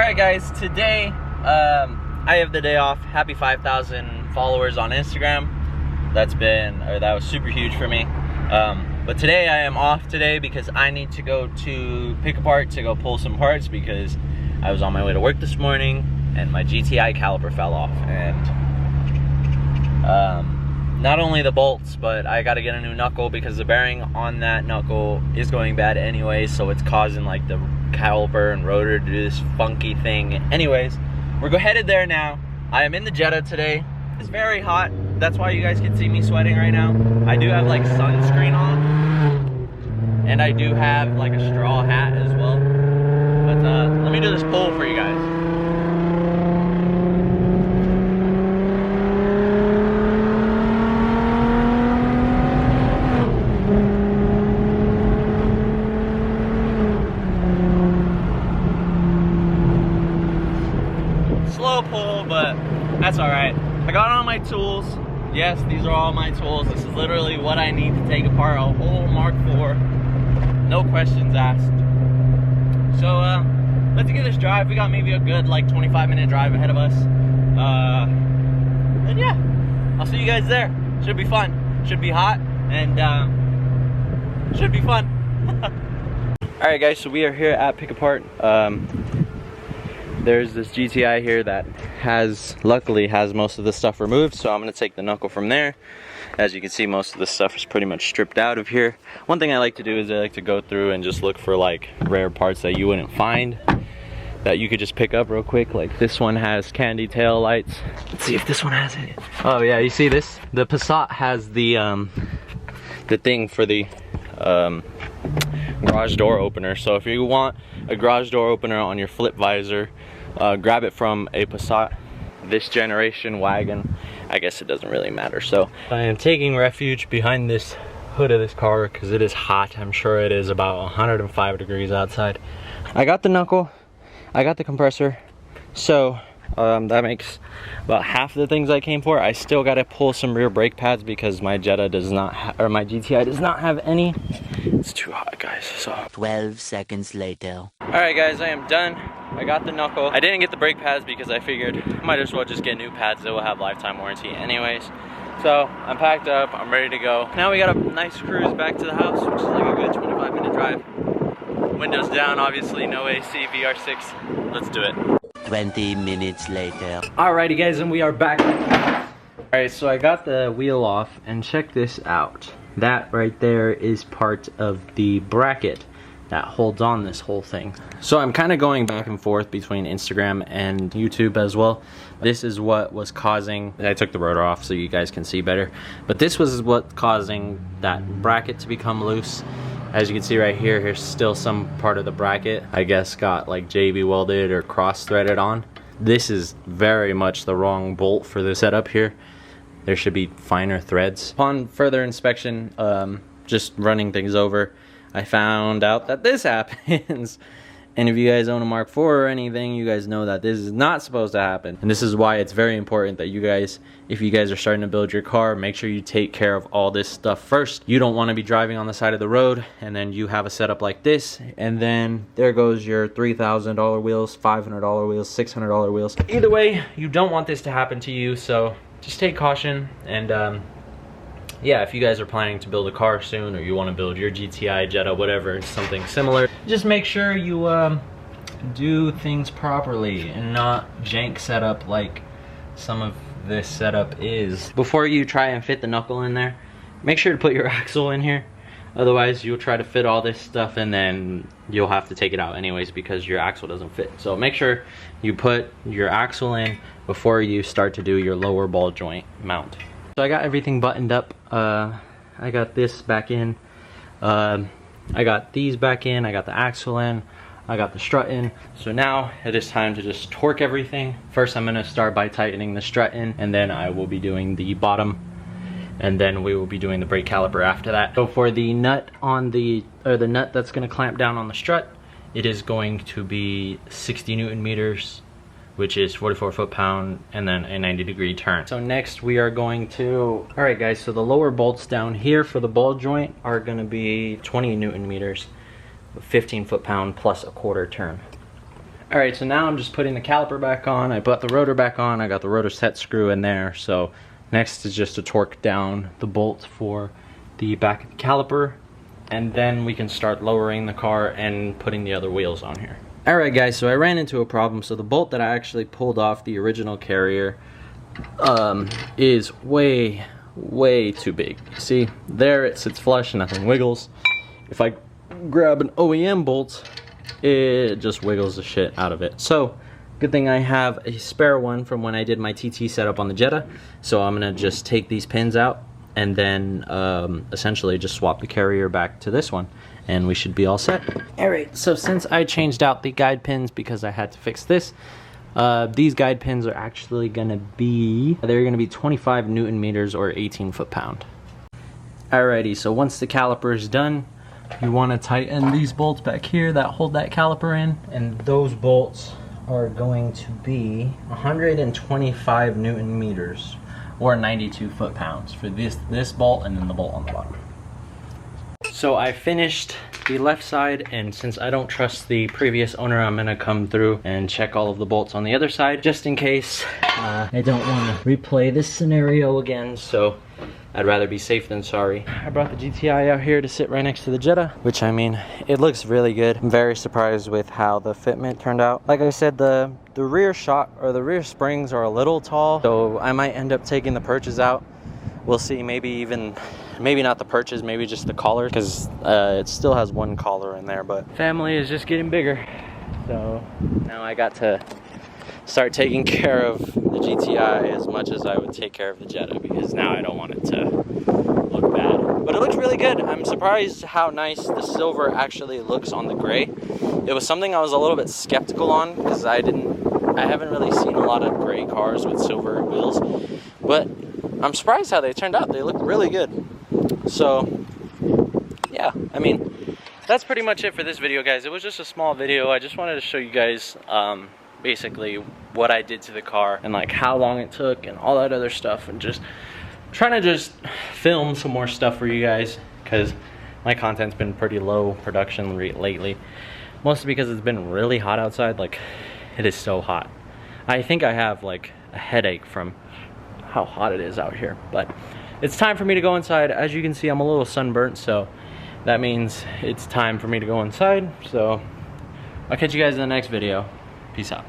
Alright guys, today I have the day off. Happy 5,000 followers on Instagram. That was super huge for me. But today I am off today because I need to go to Pick Apart to go pull some parts because I was on my way to work this morning and my GTI caliper fell off. And not only the bolts, but I gotta get a new knuckle because the bearing on that knuckle is going bad anyways, so it's causing like the caliper and rotor to do this funky thing. Anyways, we're headed there now. I am in the Jetta today. It's very hot. That's why you guys can see me sweating right now. I do have like sunscreen on, and I do have like a straw hat as well. But let me do this pull for you guys. Slow pull, but that's all right. I got all my tools. Yes, these are all my tools. This is literally what I need to take apart a whole Mark IV. No questions asked. So let's get this drive. We got maybe a good like 25-minute drive ahead of us. And yeah, I'll see you guys there. Should be fun. Should be hot and should be fun. All right, guys. So we are here at Pick Apart. There's this GTI here that luckily has most of the stuff removed, so I'm gonna take the knuckle from there. As you can see, most of the stuff is pretty much stripped out of here. One thing I like to do is I like to go through and just look for like rare parts that you wouldn't find, that you could just pick up real quick. Like this one has candy tail lights. Let's see if this one has it. Oh yeah, you see this? The Passat has the thing for the garage door opener. So if you want a garage door opener on your flip visor, grab it from a Passat, this generation wagon. I guess it doesn't really matter. So I am taking refuge behind this hood of this car because it is hot. I'm sure it is about 105 degrees outside. I got the knuckle, I got the compressor, so that makes about half the things I came for. I still got to pull some rear brake pads because my Jetta does not or my GTI does not have any. It's too hot, guys. So 12 seconds later. All right, guys, I am done. I got the knuckle. I didn't get the brake pads because I figured I might as well just get new pads. They will have lifetime warranty anyways. So I'm packed up, I'm ready to go. Now we got a nice cruise back to the house, which is like a good 25-minut drive. Windows down, obviously, no AC, VR6. Let's do it. 20 minutes later. Alrighty, guys, and we are back. Alright, so I got the wheel off, and check this out. That right there is part of the bracket that holds on this whole thing. So I'm kind of going back and forth between Instagram and YouTube as well. This is what was causing, I took the rotor off so you guys can see better, but this was what causing that bracket to become loose. As you can see right here, here's still some part of the bracket, I guess got like JB welded or cross threaded on. This is very much the wrong bolt for the setup here. There should be finer threads. Upon further inspection, just running things over, I found out that this happens. And if you guys own a Mark IV or anything, you guys know that this is not supposed to happen. And this is why it's very important that you guys, if you guys are starting to build your car, make sure you take care of all this stuff first. You don't want to be driving on the side of the road and then you have a setup like this, and then there goes your $3,000 wheels, $500 wheels, $600 wheels. Either way, you don't want this to happen to you, so just take caution. And yeah, if you guys are planning to build a car soon, or you want to build your GTI, Jetta, whatever, something similar, just make sure you do things properly and not jank setup like some of this setup is. Before you try and fit the knuckle in there, make sure to put your axle in here. Otherwise, you'll try to fit all this stuff and then you'll have to take it out anyways because your axle doesn't fit. So make sure you put your axle in before you start to do your lower ball joint mount. So I got everything buttoned up. I got this back in. I got these back in. I got the axle in. I got the strut in. So now it is time to just torque everything. First, I'm gonna start by tightening the strut in, and then I will be doing the bottom, and then we will be doing the brake caliper after that. So for the nut on the nut that's gonna clamp down on the strut, it is going to be 60 Newton meters, which is 44 foot-pound, and then a 90-degree turn. So next we are going to, all right guys, so the lower bolts down here for the ball joint are gonna be 20 Newton meters, 15 foot-pound plus a quarter turn. Alright, so now I'm just putting the caliper back on. I put the rotor back on. I got the rotor set screw in there. So next is just to torque down the bolt for the back of the caliper. And then we can start lowering the car and putting the other wheels on here. Alright guys, so I ran into a problem. So the bolt that I actually pulled off the original carrier is way too big. See, there it sits flush, nothing wiggles. If I grab an OEM bolt, it just wiggles the shit out of it. So good thing I have a spare one from when I did my TT setup on the Jetta. So I'm gonna just take these pins out and then essentially just swap the carrier back to this one, and we should be all set. Alright, so since I changed out the guide pins because I had to fix this, these guide pins are actually gonna be, they're gonna be 25 Newton meters or 18 foot-pound. Alrighty, so once the caliper is done, you want to tighten these bolts back here that hold that caliper in, and those bolts are going to be 125 Newton meters or 92 foot-pounds for this bolt and then the bolt on the bottom. So I finished the left side, and since I don't trust the previous owner, I'm gonna come through and check all of the bolts on the other side just in case. I don't want to replay this scenario again, so I'd rather be safe than sorry. I brought the GTI out here to sit right next to the Jetta, which, I mean, it looks really good. I'm very surprised with how the fitment turned out. Like I said, the rear shock or the rear springs are a little tall, so I might end up taking the perches out. We'll see, maybe not the perches, maybe just the collar, because it still has one collar in there. But family is just getting bigger, so now I got to start taking care of the GTI as much as I would take care of the Jetta, because now I don't want it to look bad. But it looks really good. I'm surprised how nice the silver actually looks on the gray. It was something I was a little bit skeptical on, because I haven't really seen a lot of gray cars with silver wheels, but I'm surprised how they turned out. They look really good. So yeah, I mean, that's pretty much it for this video, guys. It was just a small video. I just wanted to show you guys basically what I did to the car and like how long it took and all that other stuff, and just trying to just film some more stuff for you guys, because my content's been pretty low production lately, mostly because it's been really hot outside. Like, it is so hot. I think I have like a headache from how hot it is out here. But it's time for me to go inside. As you can see, I'm a little sunburnt, so that means it's time for me to go inside. So I'll catch you guys in the next video. Peace out.